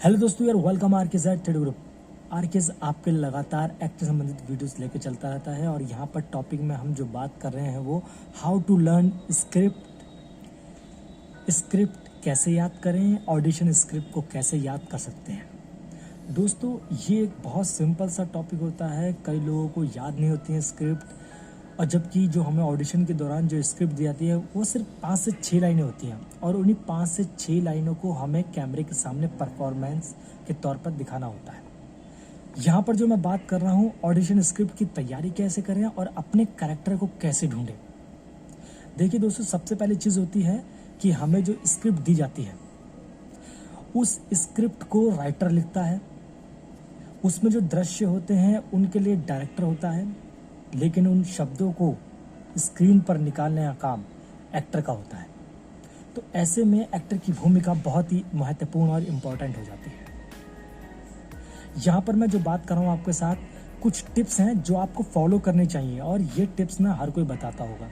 Hello दोस्तों यार, welcome आरकेज eight thread group. आरकेज आपके लगातार एक्ट से संबंधित वीडियोस लेके चलता रहता है और यहाँ पर टॉपिक में हम जो बात कर रहे हैं वो हाउ टू लर्न स्क्रिप्ट कैसे याद करें, ऑडिशन स्क्रिप्ट को कैसे याद कर सकते हैं। दोस्तों ये एक बहुत सिंपल सा टॉपिक होता है, कई लोगों को याद नहीं होती है स्क्रिप्ट, और जबकि जो हमें ऑडिशन के दौरान जो स्क्रिप्ट दी जाती है वो सिर्फ 5 से 6 लाइनें होती हैं और उन्हीं 5 से 6 लाइनों को हमें कैमरे के सामने परफॉर्मेंस के तौर पर दिखाना होता है। यहाँ पर जो मैं बात कर रहा हूँ, ऑडिशन स्क्रिप्ट की तैयारी कैसे करें और अपने कैरेक्टर को कैसे ढूंढें। देखिए दोस्तों, सबसे पहली चीज़ होती है कि हमें जो स्क्रिप्ट दी जाती है उस स्क्रिप्ट को राइटर लिखता है, उसमें जो दृश्य होते हैं उनके लिए डायरेक्टर होता है, लेकिन उन शब्दों को स्क्रीन पर निकालने का काम एक्टर का होता है। तो ऐसे में एक्टर की भूमिका बहुत ही महत्वपूर्ण और इम्पोर्टेंट हो जाती है। यहाँ पर मैं जो बात कर रहा हूँ आपके साथ, कुछ टिप्स हैं जो आपको फॉलो करने चाहिए, और ये टिप्स ना हर कोई बताता होगा।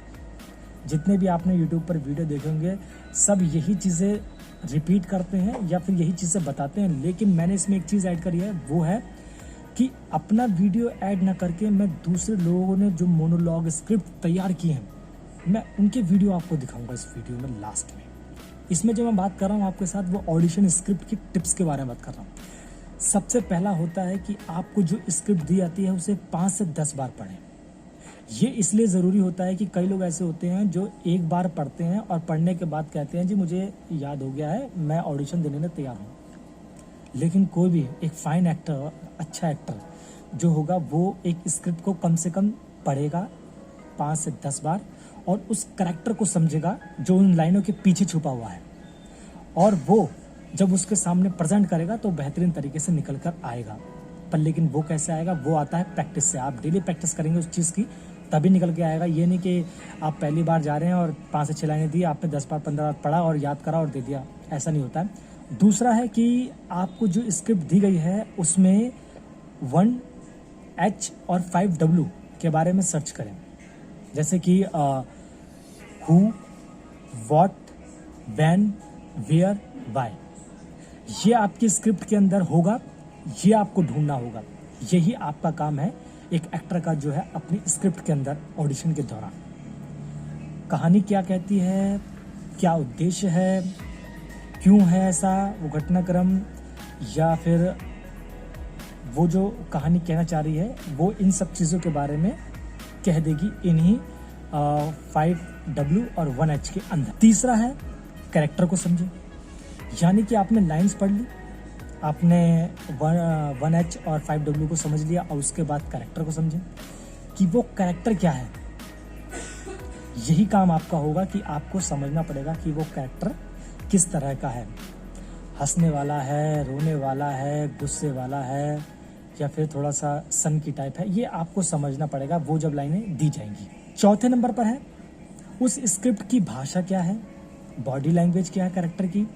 जितने भी आपने यूट्यूब पर वीडियो देखे होंगे सब यही चीज़ें रिपीट करते हैं या फिर यही चीज़ें बताते हैं, लेकिन मैंने इसमें एक चीज़ ऐड करी है, वो है कि अपना वीडियो ऐड ना करके मैं दूसरे लोगों ने जो मोनोलॉग स्क्रिप्ट तैयार किए हैं मैं उनके वीडियो आपको दिखाऊंगा इस वीडियो में लास्ट में। इसमें जो मैं बात कर रहा हूँ आपके साथ वो ऑडिशन स्क्रिप्ट की टिप्स के बारे में बात कर रहा हूँ। सबसे पहला होता है कि आपको जो स्क्रिप्ट दी जाती है उसे 5 से 10 बार पढ़ें। ये इसलिए ज़रूरी होता है कि कई लोग ऐसे होते हैं जो एक बार पढ़ते हैं और पढ़ने के बाद कहते हैं जी मुझे याद हो गया है, मैं ऑडिशन देने में तैयार हूँ। लेकिन कोई भी एक फाइन एक्टर, अच्छा एक्टर जो होगा वो एक स्क्रिप्ट को कम से कम पढ़ेगा 5 से 10 बार और उस करैक्टर को समझेगा जो उन लाइनों के पीछे छुपा हुआ है, और वो जब उसके सामने प्रेजेंट करेगा तो बेहतरीन तरीके से निकल कर आएगा। पर लेकिन वो कैसे आएगा, वो आता है प्रैक्टिस से। आप डेली प्रैक्टिस करेंगे उस चीज़ की तभी निकल के आएगा। ये नहीं कि आप पहली बार जा रहे हैं और 5 से 6 लाइनें दी, आपने 10 बार 15 बार पढ़ा और याद करा और दे दिया, ऐसा नहीं होता है। दूसरा है कि आपको जो स्क्रिप्ट दी गई है उसमें 1H और 5W के बारे में सर्च करें, जैसे कि who, what, when, where, why. ये आपकी स्क्रिप्ट के अंदर होगा, ये आपको ढूंढना होगा। यही आपका काम है एक एक्टर का जो है अपनी स्क्रिप्ट के अंदर ऑडिशन के दौरान। कहानी क्या कहती है, क्या उद्देश्य है, क्यों है ऐसा, वो घटनाक्रम या फिर वो जो कहानी कहना चाह रही है वो इन सब चीज़ों के बारे में कह देगी इन्हीं 5W और 1H के अंदर। तीसरा है कैरेक्टर को समझें, यानी कि आपने लाइंस पढ़ ली, आपने 1H और 5W को समझ लिया और उसके बाद कैरेक्टर को समझें कि वो कैरेक्टर क्या है। यही काम आपका होगा कि आपको समझना पड़ेगा कि वो कैरेक्टर किस तरह का है, हंसने वाला है, रोने वाला है, गुस्से वाला है या फिर थोड़ा सा सन की टाइप है। ये आपको समझना पड़ेगा वो जब लाइनें दी जाएंगी। चौथे नंबर पर है उस स्क्रिप्ट की भाषा क्या है, बॉडी लैंग्वेज क्या है कैरेक्टर की,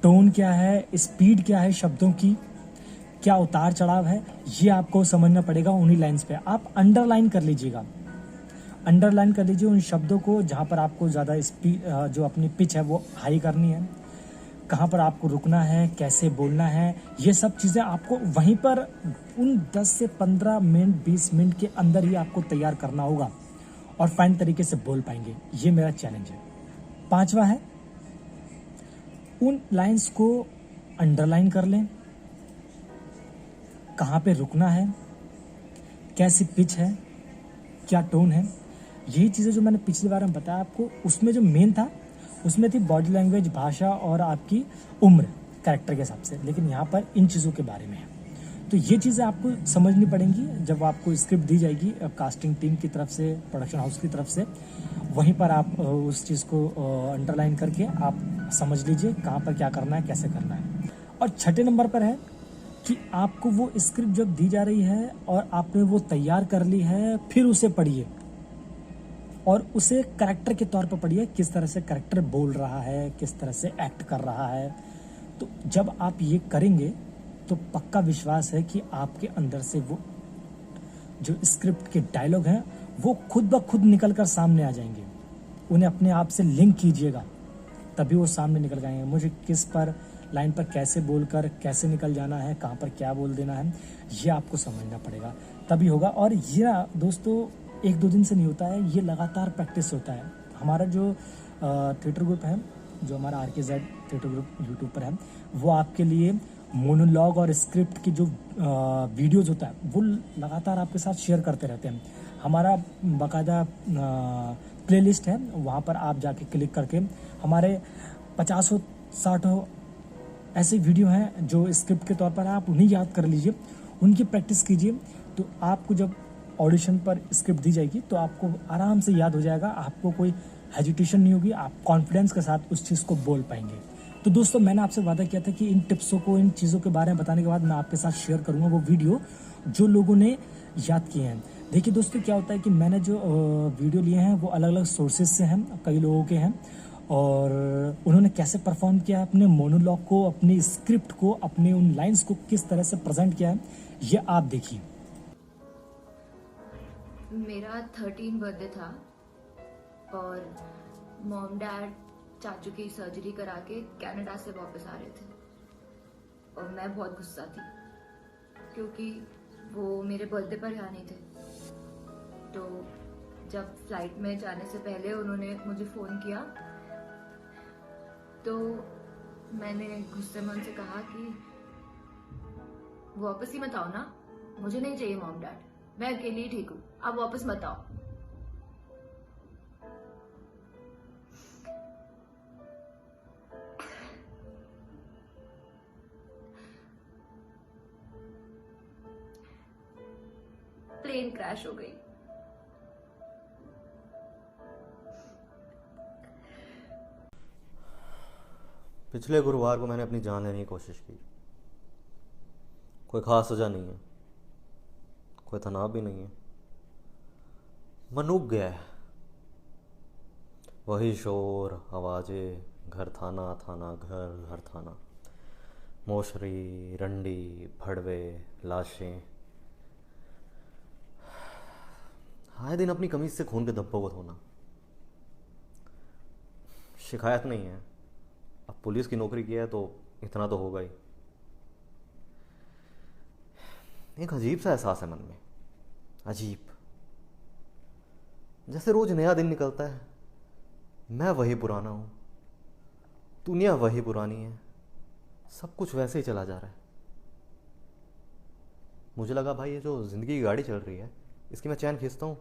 टोन क्या है, स्पीड क्या है शब्दों की, क्या उतार चढ़ाव है, ये आपको समझना पड़ेगा उन्हीं लाइन्स पे। आप अंडरलाइन कर लीजिएगा, अंडरलाइन कर लीजिए उन शब्दों को जहाँ पर आपको ज़्यादा स्पीड जो अपनी पिच है वो हाई करनी है, कहाँ पर आपको रुकना है, कैसे बोलना है, ये सब चीज़ें आपको वहीं पर उन 10 से 15 मिनट 20 मिनट के अंदर ही आपको तैयार करना होगा और फाइन तरीके से बोल पाएंगे। ये मेरा चैलेंज है। पांचवा है उन लाइंस को अंडरलाइन कर लें, कहाँ पे रुकना है, कैसी पिच है, क्या टोन है। यही चीज़ें जो मैंने पिछली बार में बताया आपको, उसमें जो मेन था उसमें थी बॉडी लैंग्वेज, भाषा और आपकी उम्र कैरेक्टर के हिसाब से, लेकिन यहाँ पर इन चीज़ों के बारे में है। तो ये चीज़ें आपको समझनी पड़ेंगी जब आपको स्क्रिप्ट दी जाएगी कास्टिंग टीम की तरफ से, प्रोडक्शन हाउस की तरफ से। वहीं पर आप उस चीज़ को अंडरलाइन करके आप समझ लीजिए कहाँ पर क्या करना है, कैसे करना है। और छठे नंबर पर है कि आपको वो स्क्रिप्ट जब दी जा रही है और आपने वो तैयार कर ली है, फिर उसे पढ़िए और उसे कैरेक्टर के तौर पर पढ़िए, किस तरह से कैरेक्टर बोल रहा है, किस तरह से एक्ट कर रहा है। तो जब आप ये करेंगे तो पक्का विश्वास है कि आपके अंदर से वो जो स्क्रिप्ट के डायलॉग हैं वो खुद ब खुद निकल कर सामने आ जाएंगे। उन्हें अपने आप से लिंक कीजिएगा तभी वो सामने निकल जाएंगे। मुझे किस पर लाइन पर कैसे बोलकर कैसे निकल जाना है, कहाँ पर क्या बोल देना है, ये आपको समझना पड़ेगा, तभी होगा। और ये दोस्तों 1-2 दिन से नहीं होता है, ये लगातार प्रैक्टिस होता है। हमारा जो थिएटर ग्रुप है, जो हमारा RKZ थिएटर ग्रुप यूट्यूब पर है, वो आपके लिए मोनोलॉग और स्क्रिप्ट की जो वीडियोज़ होता है वो लगातार आपके साथ शेयर करते रहते हैं। हमारा बाकायदा प्लेलिस्ट है, वहाँ पर आप जाके क्लिक करके हमारे 50-60 ऐसे वीडियो हैं जो स्क्रिप्ट के तौर पर आप उन्हें याद कर लीजिए, उनकी प्रैक्टिस कीजिए। तो आपको जब ऑडिशन पर स्क्रिप्ट दी जाएगी तो आपको आराम से याद हो जाएगा, आपको कोई हेजिटेशन नहीं होगी, आप कॉन्फिडेंस के साथ उस चीज़ को बोल पाएंगे। तो दोस्तों मैंने आपसे वादा किया था कि इन टिप्सों को, इन चीज़ों के बारे में बताने के बाद मैं आपके साथ शेयर करूंगा वो वीडियो जो लोगों ने याद किए हैं। देखिए दोस्तों, क्या होता है कि मैंने जो वीडियो लिए हैं वो अलग अलग सोर्सेज से हैं, कई लोगों के हैं, और उन्होंने कैसे परफॉर्म किया है अपने मोनोलॉग को, अपने स्क्रिप्ट को, अपने उन लाइंस को किस तरह से प्रेजेंट किया है, ये आप देखिए। मेरा 13 बर्थडे था और मॉम डैड चाचू की सर्जरी करा के कनाडा से वापस आ रहे थे और मैं बहुत गुस्सा थी क्योंकि वो मेरे बर्थडे पर यहाँ नहीं थे। तो जब फ्लाइट में जाने से पहले उन्होंने मुझे फ़ोन किया तो मैंने गुस्से में उनसे कहा कि वापस ही मत आओ ना, मुझे नहीं चाहिए मॉम डैड, मैं अकेली ही ठीक हूँ, आप वापस मत आओ। प्लेन क्रैश हो गई। पिछले गुरुवार को मैंने अपनी जान लेने की कोशिश की। कोई खास वजह नहीं है, कोई तनाव भी नहीं है, मन उब गया है। वही शोर, आवाज़ें, घर थाना, थाना घर, घर थाना, मोशरी, रंडी, भड़वे, लाशें। आए दिन अपनी कमीज से खून के धब्बों को धोना। शिकायत नहीं है, अब पुलिस की नौकरी की है तो इतना तो होगा ही। एक अजीब सा एहसास है मन में, अजीब, जैसे रोज नया दिन निकलता है, मैं वही पुराना हूं, दुनिया वही पुरानी है, सब कुछ वैसे ही चला जा रहा है। मुझे लगा भाई ये जो जिंदगी की गाड़ी चल रही है इसकी मैं चैन खींचता हूं।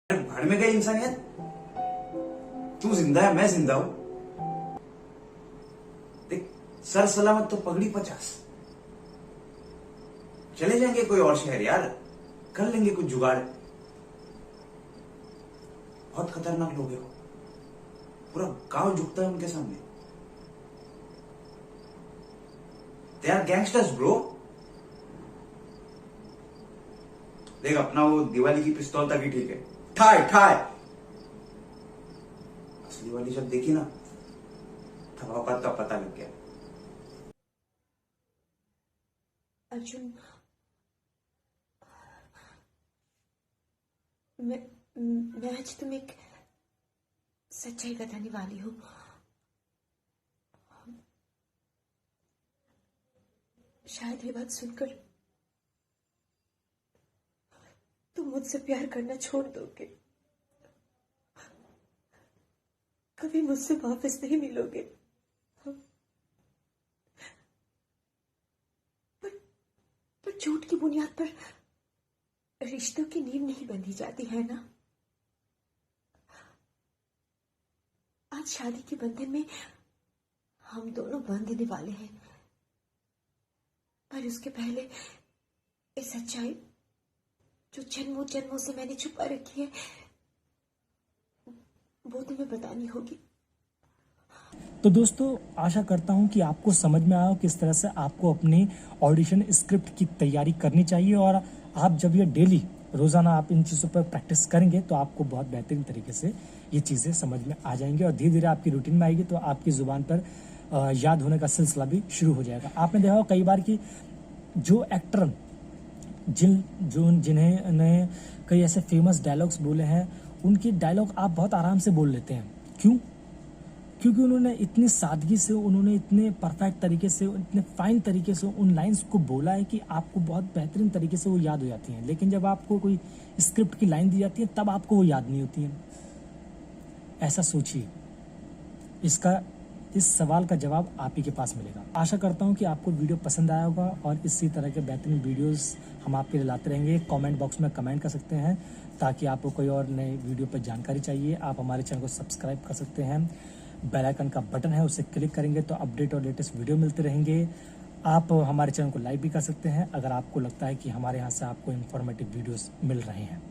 भाड़ में गई इंसानियत। तू जिंदा है, मैं जिंदा हूं। देख, सर सलामत तो पगड़ी 50। चले जाएंगे कोई और शहर यार, कर लेंगे कुछ जुगाड़। बहुत खतरनाक लोग हैं वो, पूरा गांव झुकता है उनके सामने। They are gangsters bro. देख, अपना वो दिवाली की पिस्तौल तक ही ठीक है, ठाए ठाए। असली वाली जब देखी ना, तब औकात का पता लग गया। अर्जुन, मैं आज तुम्हें एक सच्चाई बताने वाली हूँ। शायद ये बात सुनकर तुम मुझसे प्यार करना छोड़ दोगे, कभी मुझसे वापस नहीं मिलोगे। पर झूठ की बुनियाद पर रिश्तों की नींव नहीं बंधी जाती है ना। आज शादी के बंधन में हम दोनों बंधने वाले हैं, पर उसके पहले ये सच्चाई जो जन्मों जन्मों से मैंने छुपा रखी है वो तुम्हें बतानी होगी। तो दोस्तों, आशा करता हूं कि आपको समझ में आया हो किस तरह से आपको अपनी ऑडिशन स्क्रिप्ट की तैयारी करनी चाहिए। और आप जब ये डेली रोज़ाना आप इन चीज़ों पर प्रैक्टिस करेंगे तो आपको बहुत बेहतरीन तरीके से ये चीज़ें समझ में आ जाएंगी और धीरे धीरे आपकी रूटीन में आएगी तो आपकी ज़ुबान पर याद होने का सिलसिला भी शुरू हो जाएगा। आपने देखा होगा कई बार कि जो एक्टर जिन्हें कई ऐसे फेमस डायलॉग्स बोले हैं, उनके डायलॉग आप बहुत आराम से बोल लेते हैं। क्यों? क्योंकि उन्होंने इतनी सादगी से, उन्होंने इतने परफेक्ट तरीके से, इतने फाइन तरीके से उन लाइंस को बोला है कि आपको बहुत बेहतरीन तरीके से वो याद हो जाती हैं। लेकिन जब आपको कोई स्क्रिप्ट की लाइन दी जाती है तब आपको वो याद नहीं होती है। ऐसा सोचिए। इस सवाल का जवाब आप ही के पास मिलेगा। आशा करता हूँ कि आपको वीडियो पसंद आया होगा और इसी तरह के बेहतरीन वीडियोस हम आपके लिए लाते रहेंगे। कमेंट बॉक्स में कमेंट कर सकते हैं ताकि आपको कोई और नए वीडियो पर जानकारी चाहिए। आप हमारे चैनल को सब्सक्राइब कर सकते हैं। बेल आइकन का बटन है, उसे क्लिक करेंगे तो अपडेट और लेटेस्ट वीडियो मिलते रहेंगे। आप हमारे चैनल को लाइक भी कर सकते हैं अगर आपको लगता है कि हमारे यहाँ से आपको इन्फॉर्मेटिव वीडियोस मिल रहे हैं।